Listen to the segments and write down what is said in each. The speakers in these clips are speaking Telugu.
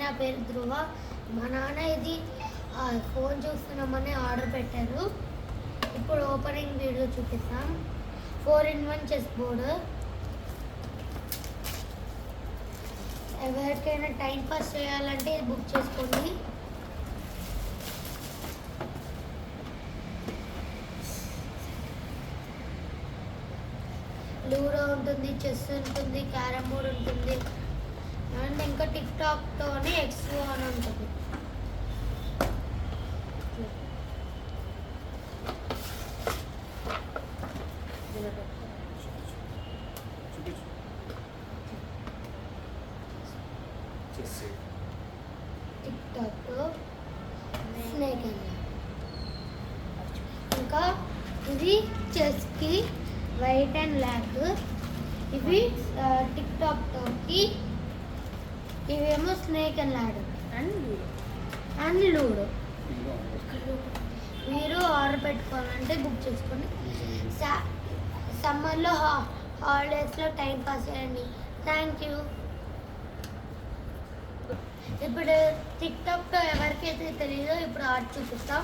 నా పేరు ధ్రువ. మా నాన్న ఇది ఫోన్ చూస్తున్నామని ఆర్డర్ పెట్టారు. ఇప్పుడు ఓపెనింగ్ వీడియో చూపిస్తాం. 4-in-1 chess board. ఎవరికైనా టైం పాస్ చేయాలంటే బుక్ చేసుకోండి. లూడో ఉంటుంది, చెస్ ఉంటుంది, క్యారమ్ బోర్డ్ ఉంటుంది, అండ్ ఇంకా టిక్ టాక్తోని ఎక్స్ట్రా అని ఉంటుంది. టిక్ టాక్, స్నేక్ అండ్ ఇంకా ఇది చెస్కి వైట్ అండ్ బ్లాక్. ఇవి టిక్ టాక్ తోకి, ఇవేమో snake and ladder and ludo. మీరు ఆర్డర్ పెట్టుకోవాలంటే బుక్ చేసుకోండి. సమ్మర్లో హాలిడేస్లో టైం పాస్ చేయండి. Thank you. ఇప్పుడు టిక్ టాక్తో ఎవరికైతే తెలియదో ఇప్పుడు ఆర్డర్ చూపిస్తాం.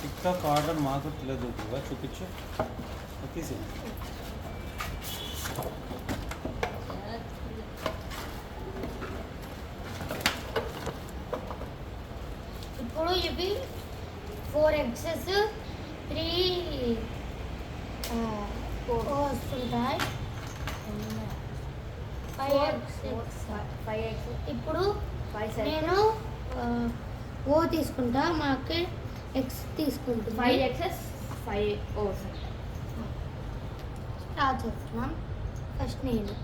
టిక్ టాక్ ఆర్డర్ మాకు తెలియదు, చూపించు. ఇప్పుడు ఇవి 4 eggs 3 వస్తుంటాయి. 5 eggs. ఇప్పుడు నేను ఓ తీసుకుంటా, మా అక్క ఎగ్స్ తీసుకుంటుంది. 5 eggs 5 O's. స్టార్ట్ చేస్తున్నాం. ఫస్ట్ నేను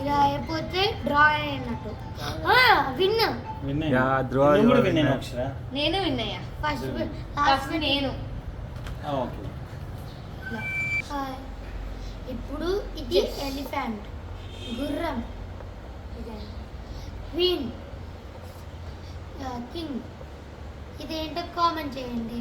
ఇలా అయిపోతే డ్రా అయినట్టు. నేను విన్నయ్యా. ఫస్ట్ నేను. ఇప్పుడు ఇది ఎలిఫెంట్, గుర్రం, క్వీన్, కింగ్. ఇదేంటో కామెంట్ చేయండి.